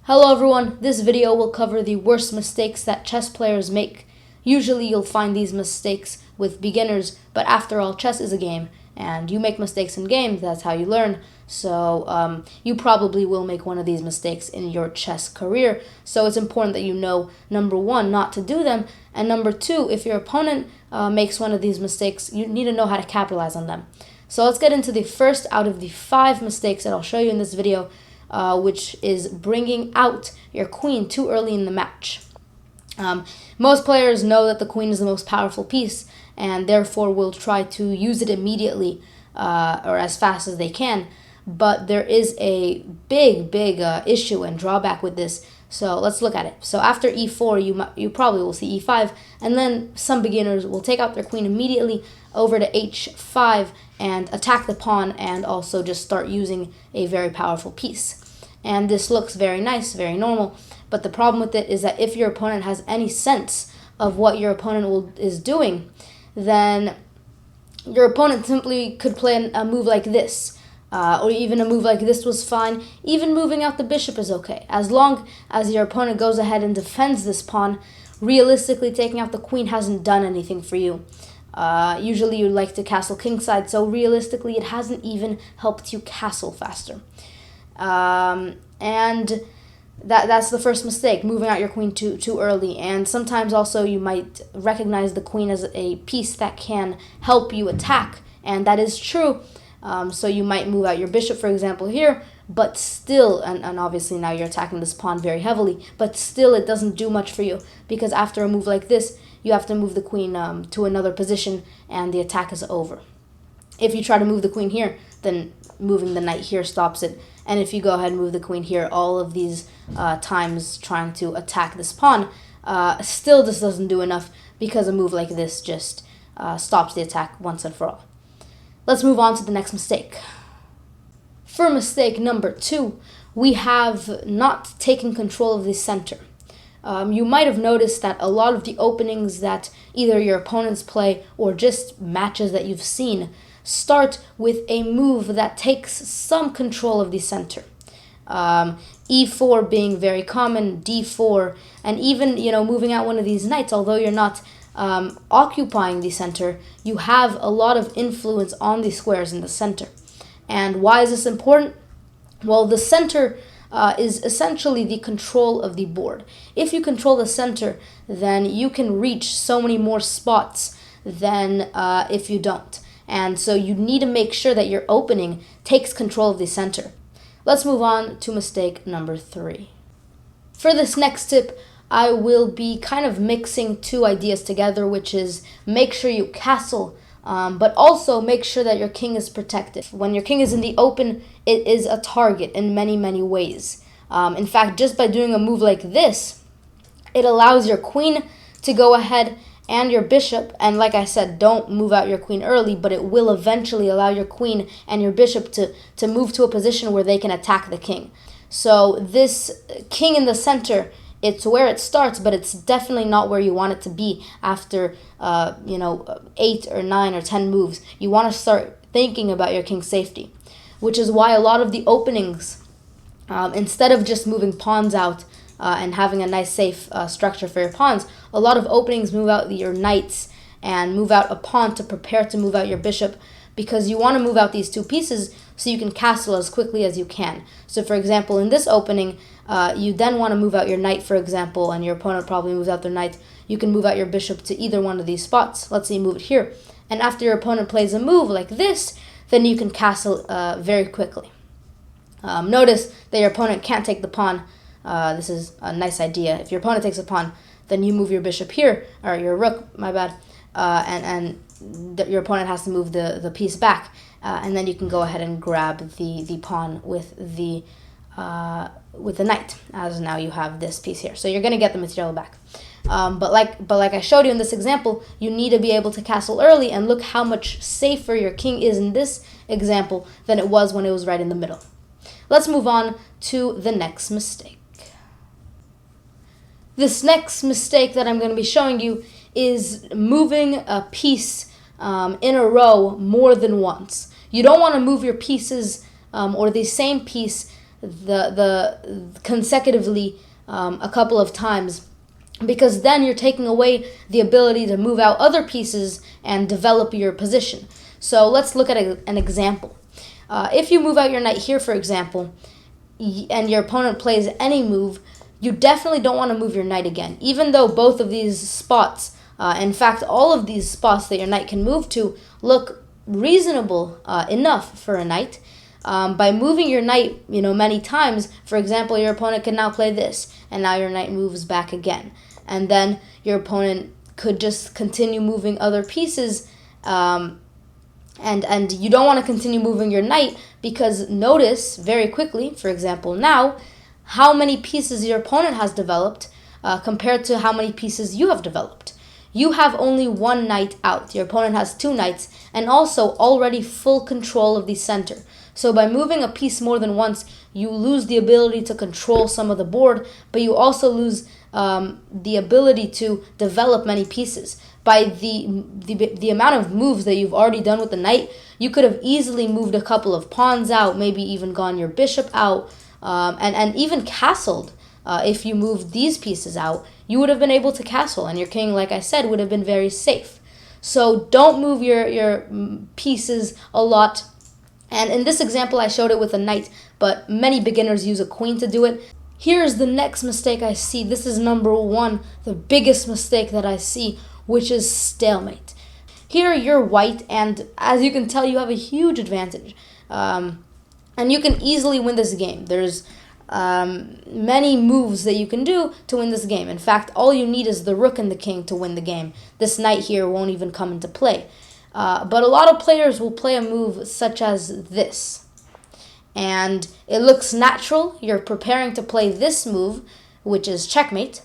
Hello everyone, this video will cover the worst mistakes that chess players make. Usually you'll find these mistakes with beginners, but after all, chess is a game, and you make mistakes in games, that's how you learn. So you probably will make one of these mistakes in your chess career. So it's important that you know, number one, not to do them, and number two, if your opponent makes one of these mistakes, you need to know how to capitalize on them. So let's get into the first out of the 5 mistakes that I'll show you in this video, which is bringing out your queen too early in the match. Most players know that the queen is the most powerful piece and therefore will try to use it immediately or as fast as they can. But there is a big issue and drawback with this. So let's look at it. So after e4, you probably will see e5, and then some beginners will take out their queen immediately over to h5 and attack the pawn and also just start using a very powerful piece. And this looks very nice, very normal, but the problem with it is that if your opponent has any sense of what your opponent is doing, then your opponent simply could play a move like this. Or even a move like this was fine. Even moving out the bishop is okay. As long as your opponent goes ahead and defends this pawn, realistically taking out the queen hasn't done anything for you. Usually you like to castle kingside, so realistically it hasn't even helped you castle faster. And that's the first mistake, moving out your queen too early. And sometimes also you might recognize the queen as a piece that can help you attack, and that is true. So you might move out your bishop, for example, here, but still, and obviously now you're attacking this pawn very heavily, but still it doesn't do much for you, because after a move like this, you have to move the queen to another position, and the attack is over. If you try to move the queen here, then moving the knight here stops it, and if you go ahead and move the queen here, all of these times trying to attack this pawn, still this doesn't do enough, because a move like this just stops the attack once and for all. Let's move on to the next mistake. For mistake number 2, we have not taken control of the center. You might have noticed that a lot of the openings that either your opponents play or just matches that you've seen start with a move that takes some control of the center. E4 being very common, D4, and even moving out one of these knights, although you're not occupying the center, you have a lot of influence on the squares in the center. And why is this important? Well, the center is essentially the control of the board. If you control the center, then you can reach so many more spots than if you don't. And so you need to make sure that your opening takes control of the center. Let's move on to mistake number 3. For this next tip, I will be kind of mixing 2 ideas together, which is make sure you castle, but also make sure that your king is protected. When your king is in the open, it is a target in many ways. In fact, just by doing a move like this, it allows your queen to go ahead and your bishop, and like I said, don't move out your queen early, but it will eventually allow your queen and your bishop to move to a position where they can attack the king. So this king in the center, it's where it starts, but it's definitely not where you want it to be after 8 or 9 or 10 moves. You want to start thinking about your king's safety, which is why a lot of the openings, instead of just moving pawns out and having a nice safe structure for your pawns, a lot of openings move out your knights and move out a pawn to prepare to move out your bishop, because you want to move out these 2 pieces so you can castle as quickly as you can. So for example, in this opening, you then want to move out your knight, for example, and your opponent probably moves out their knight. You can move out your bishop to either one of these spots. Let's say you move it here. And after your opponent plays a move like this, then you can castle very quickly. Notice that your opponent can't take the pawn. This is a nice idea. If your opponent takes a pawn, then you move your bishop here, or your rook, my bad, and your opponent has to move the piece back, and then you can go ahead and grab the pawn with the knight, as now you have this piece here. So you're going to get the material back. But like I showed you in this example, you need to be able to castle early, and look how much safer your king is in this example than it was when it was right in the middle. Let's move on to the next mistake. This next mistake that I'm going to be showing you is moving a piece in a row more than once. You don't want to move your pieces or the same piece the consecutively a couple of times, because then you're taking away the ability to move out other pieces and develop your position. So let's look at an example. If you move out your knight here, for example, and your opponent plays any move, you definitely don't want to move your knight again. Even though both of these spots, in fact, all of these spots that your knight can move to look reasonable enough for a knight, by moving your knight, many times, for example, your opponent can now play this, and now your knight moves back again. And then your opponent could just continue moving other pieces, and you don't want to continue moving your knight, because notice very quickly, for example, now, how many pieces your opponent has developed compared to how many pieces you have developed. You have only one knight out. Your opponent has two knights, and also already full control of the center. So by moving a piece more than once, you lose the ability to control some of the board, but you also lose the ability to develop many pieces. By the amount of moves that you've already done with the knight, you could have easily moved a couple of pawns out, maybe even gone your bishop out, and even castled. If you moved these pieces out, you would have been able to castle, and your king, like I said, would have been very safe. So don't move your pieces a lot. And in this example, I showed it with a knight, but many beginners use a queen to do it. Here's the next mistake I see. This is number one, the biggest mistake that I see, which is stalemate. Here you're white, and as you can tell, you have a huge advantage. And you can easily win this game. There's many moves that you can do to win this game. In fact, all you need is the rook and the king to win the game. This knight here won't even come into play. But a lot of players will play a move such as this. And it looks natural. You're preparing to play this move, which is checkmate.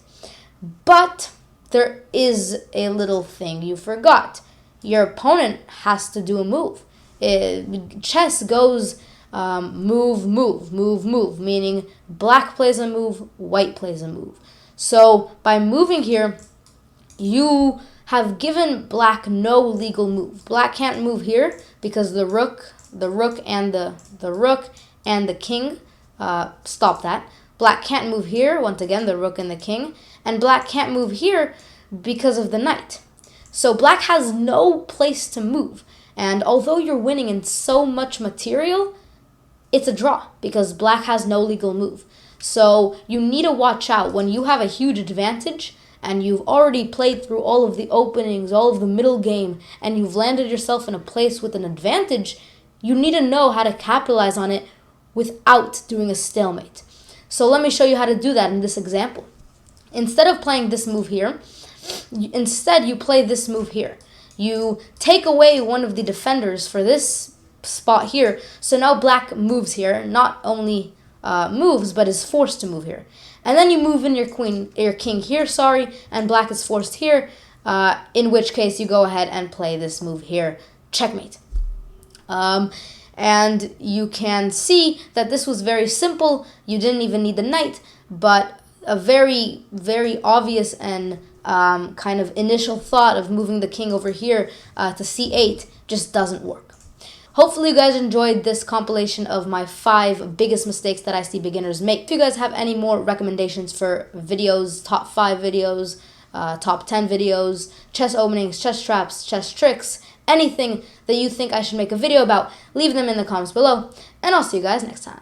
But there is a little thing you forgot. Your opponent has to do a move. Chess goes move, move, move, move, meaning black plays a move, white plays a move. So by moving here, you have given black no legal move. Black can't move here because the rook and the rook and the king stop that. Black can't move here, once again, the rook and the king, and black can't move here because of the knight. So black has no place to move, and although you're winning in so much material, it's a draw because black has no legal move. So you need to watch out when you have a huge advantage and you've already played through all of the openings, all of the middle game, and you've landed yourself in a place with an advantage. You need to know how to capitalize on it without doing a stalemate. So let me show you how to do that in this example. Instead of playing this move here, instead you play this move here. You take away one of the defenders for this spot here. So now black moves here, not only moves, but is forced to move here. And then you move in your king here, and black is forced here, in which case you go ahead and play this move here, checkmate. And you can see that this was very simple. You didn't even need the knight, but a very, very obvious and kind of initial thought of moving the king over here to c8 just doesn't work. Hopefully you guys enjoyed this compilation of my 5 biggest mistakes that I see beginners make. If you guys have any more recommendations for videos, top 5 videos, top 10 videos, chess openings, chess traps, chess tricks, anything that you think I should make a video about, leave them in the comments below, and I'll see you guys next time.